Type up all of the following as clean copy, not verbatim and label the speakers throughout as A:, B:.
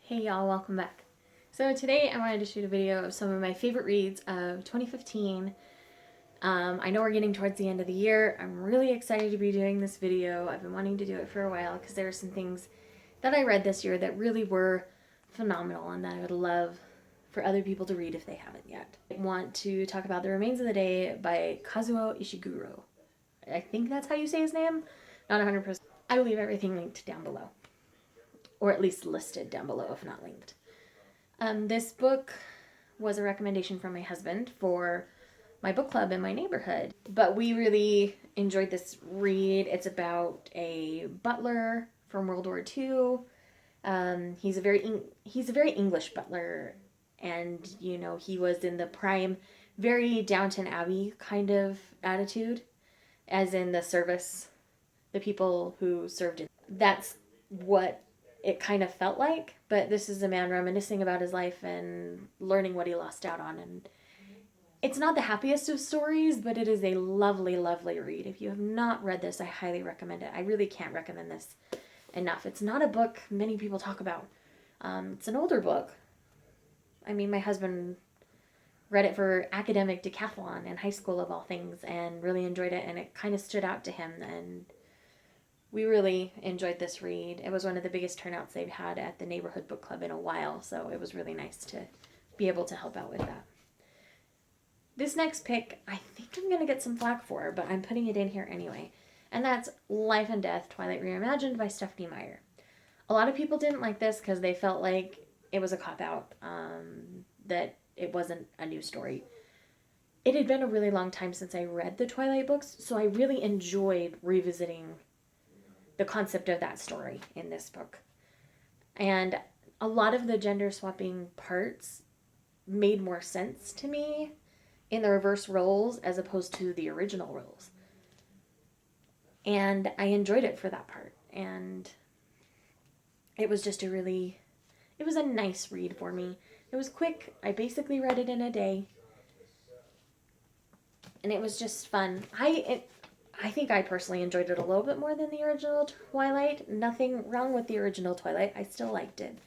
A: Hey y'all, welcome back. So today I wanted to shoot a video of some of my favorite reads of 2015. I know we're getting towards the end of the year. I'm really excited to be doing this video. I've been wanting to do it for a while because there are some things that I read this year that really were phenomenal and that I would love for other people to read if they haven't yet. I want to talk about The Remains of the Day by Hazuo Ishiguro. I think that's how you say his name. Not 100%. I will leave everything linked down below. Or at least listed down below if not linked. This book was a recommendation from my husband for my book club in my neighborhood. But we really enjoyed this read. It's about a butler from World War II. He's a very English butler, and you know, he was in the prime, very Downton Abbey kind of attitude, as in the service, the people who served in. That's what it kind of felt like, but this is a man reminiscing about his life and learning what he lost out on. And it's not the happiest of stories, but it is a lovely, lovely read. If you have not read this, I highly recommend it. I really can't recommend this enough. It's not a book many people talk about. It's an older book. I mean, my husband read it for academic decathlon in high school of all things and really enjoyed it, and it kind of stood out to him, and we really enjoyed this read. It was one of the biggest turnouts they've had at the neighborhood book club in a while, so it was really nice to be able to help out with that. This next pick, I think I'm going to get some flack for, but I'm putting it in here anyway. And that's Life and Death, Twilight Reimagined by Stephanie Meyer. A lot of people didn't like this because they felt like it was a cop-out, that it wasn't a new story. It had been a really long time since I read the Twilight books, so I really enjoyed revisiting the concept of that story in this book. And a lot of the gender swapping parts made more sense to me in the reverse roles as opposed to the original roles. And I enjoyed it for that part. And it was just it was a nice read for me. It was quick. I basically read it in a day. And it was just fun. I think I personally enjoyed it a little bit more than the original Twilight. Nothing wrong with the original Twilight. I still liked it.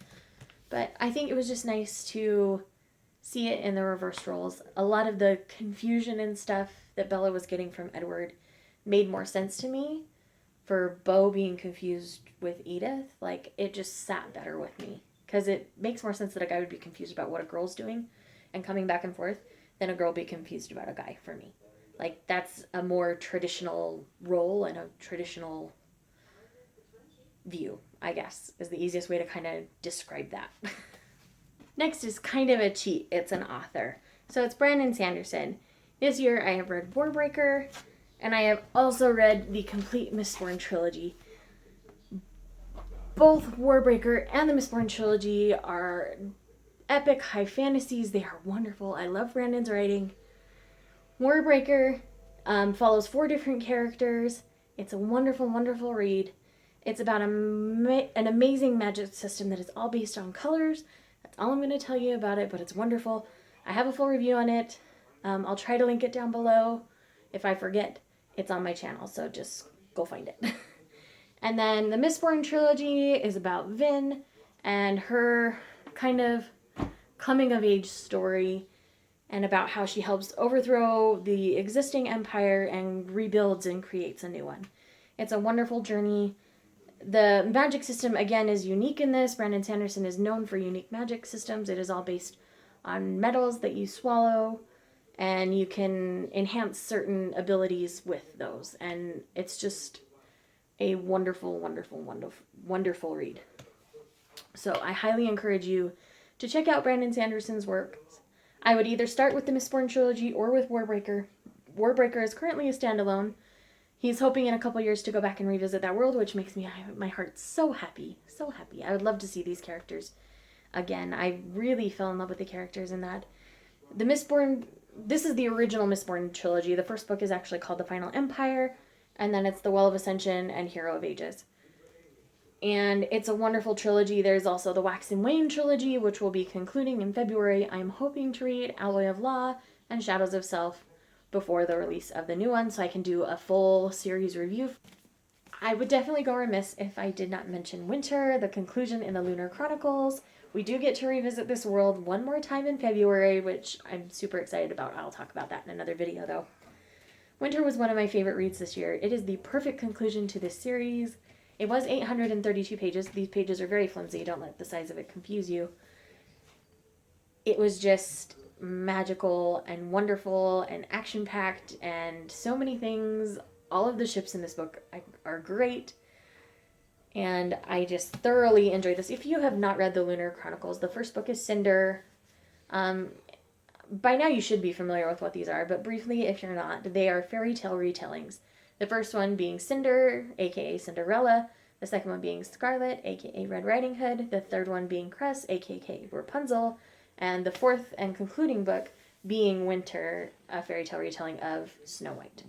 A: But I think it was just nice to see it in the reverse roles. A lot of the confusion and stuff that Bella was getting from Edward made more sense to me. For Beau being confused with Edith, like, it just sat better with me. Because it makes more sense that a guy would be confused about what a girl's doing and coming back and forth than a girl be confused about a guy, for me. Like, that's a more traditional role and a traditional view, I guess, is the easiest way to kind of describe that. Next is kind of a cheat. It's an author. So it's Brandon Sanderson. This year I have read Warbreaker, and I have also read the complete Mistborn trilogy. Both Warbreaker and the Mistborn trilogy are epic high fantasies. They are wonderful. I love Brandon's writing. Warbreaker follows 4 different characters. It's a wonderful, wonderful read. It's about an amazing magic system that is all based on colors. That's all I'm going to tell you about it, but it's wonderful. I have a full review on it. I'll try to link it down below. If I forget, it's on my channel, so just go find it. And then the Mistborn trilogy is about Vin and her kind of coming-of-age story, and about how she helps overthrow the existing empire and rebuilds and creates a new one. It's a wonderful journey. The magic system, again, is unique in this. Brandon Sanderson is known for unique magic systems. It is all based on metals that you swallow, and you can enhance certain abilities with those. And it's just a wonderful, wonderful, wonderful, wonderful read. So I highly encourage you to check out Brandon Sanderson's work. I would either start with the Mistborn trilogy or with Warbreaker. Warbreaker is currently a standalone. He's hoping in a couple years to go back and revisit that world, which makes my heart so happy, so happy. I would love to see these characters again. I really fell in love with the characters in that. The Mistborn, this is the original Mistborn trilogy. The first book is actually called The Final Empire, and then it's The Well of Ascension and Hero of Ages. And it's a wonderful trilogy. There's also the Wax and Wane trilogy, which will be concluding in February. I'm hoping to read Alloy of Law and Shadows of Self before the release of the new one, so I can do a full series review. I would definitely go remiss if I did not mention Winter, the conclusion in the Lunar Chronicles. We do get to revisit this world one more time in February, which I'm super excited about. I'll talk about that in another video, though. Winter was one of my favorite reads this year. It is the perfect conclusion to this series. It was 832 pages. These pages are very flimsy. Don't let the size of it confuse you. It was just magical and wonderful and action-packed and so many things. All of the ships in this book are great. And I just thoroughly enjoyed this. If you have not read the Lunar Chronicles, the first book is Cinder. By now you should be familiar with what these are, but briefly, if you're not, they are fairy tale retellings. The first one being Cinder, aka Cinderella. The second one being Scarlet, aka Red Riding Hood. The third one being Cress, aka Rapunzel. And the fourth and concluding book being Winter, a fairy tale retelling of Snow White.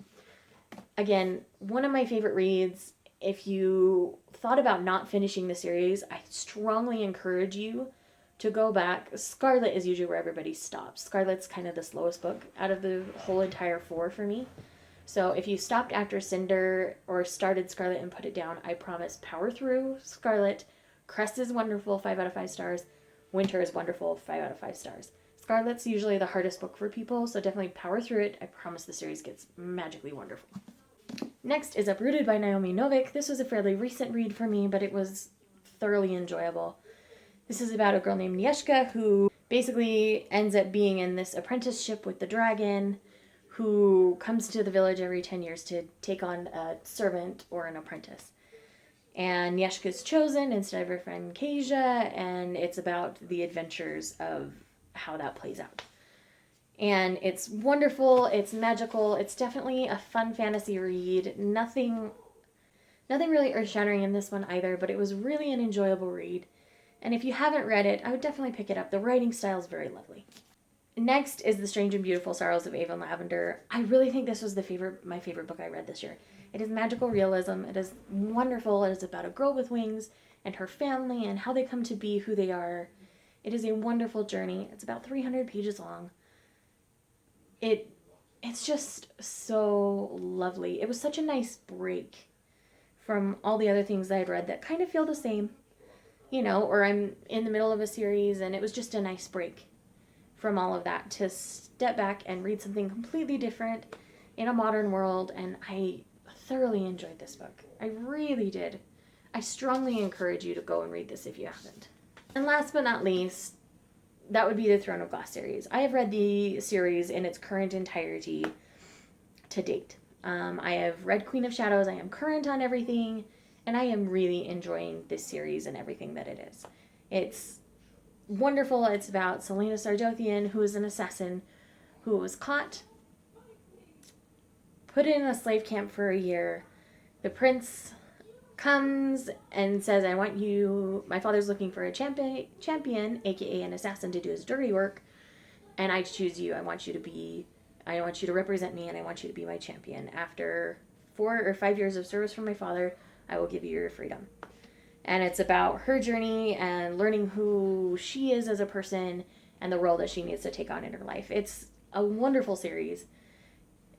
A: Again, one of my favorite reads. If you thought about not finishing the series, I strongly encourage you to go back. Scarlet is usually where everybody stops. Scarlet's kind of the slowest book out of the whole entire four for me. So if you stopped after Cinder or started Scarlet and put it down, I promise power through Scarlet. Crest is wonderful, 5 out of 5 stars. Winter is wonderful, 5 out of 5 stars. Scarlet's usually the hardest book for people, so definitely power through it. I promise the series gets magically wonderful. Next is Uprooted by Naomi Novik. This was a fairly recent read for me, but it was thoroughly enjoyable. This is about a girl named Yeshka who basically ends up being in this apprenticeship with the dragon, who comes to the village every 10 years to take on a servant or an apprentice. And Yeshka's chosen instead of her friend Kasia, and it's about the adventures of how that plays out. And it's wonderful, it's magical, it's definitely a fun fantasy read. Nothing really earth-shattering in this one either, but it was really an enjoyable read. And if you haven't read it, I would definitely pick it up. The writing style is very lovely. Next is The Strange and Beautiful Sorrows of Ava and Lavender. I really think this was my favorite book I read this year. It is magical realism. It is wonderful. It is about a girl with wings and her family and how they come to be who they are. It is a wonderful journey. It's about 300 pages long. It's just so lovely. It was such a nice break from all the other things I'd read that kind of feel the same, or I'm in the middle of a series and it was just a nice break from all of that to step back and read something completely different in a modern world, and I thoroughly enjoyed this book. I really did. I strongly encourage you to go and read this if you haven't. And last but not least, that would be the Throne of Glass series. I have read the series in its current entirety to date. I have read Queen of Shadows. I am current on everything, and I am really enjoying this series and everything that it is. It's wonderful. It's about Selena Sardothian, who is an assassin who was caught, put in a slave camp for a year. The prince comes and says, my father's looking for a champion, aka an assassin, to do his dirty work, and I choose you. I want you to represent me, and I want you to be my champion. After 4 or 5 years of service from my father, I will give you your freedom. And it's about her journey and learning who she is as a person and the role that she needs to take on in her life. It's a wonderful series.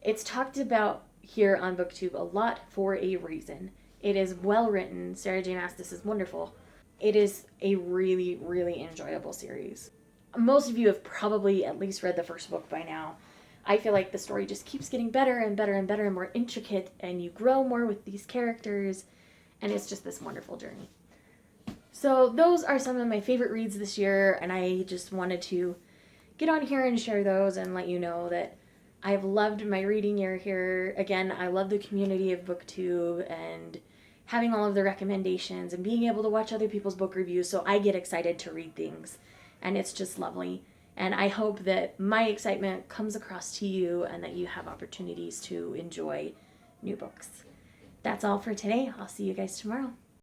A: It's talked about here on BookTube a lot for a reason. It is well written. Sarah J. Maas is wonderful. It is a really, really enjoyable series. Most of you have probably at least read the first book by now. I feel like the story just keeps getting better and better and better and more intricate, and you grow more with these characters, and it's just this wonderful journey. So those are some of my favorite reads this year, and I just wanted to get on here and share those and let you know that I've loved my reading year here. Again, I love the community of BookTube and having all of the recommendations and being able to watch other people's book reviews, so I get excited to read things, and it's just lovely. And I hope that my excitement comes across to you and that you have opportunities to enjoy new books. That's all for today. I'll see you guys tomorrow.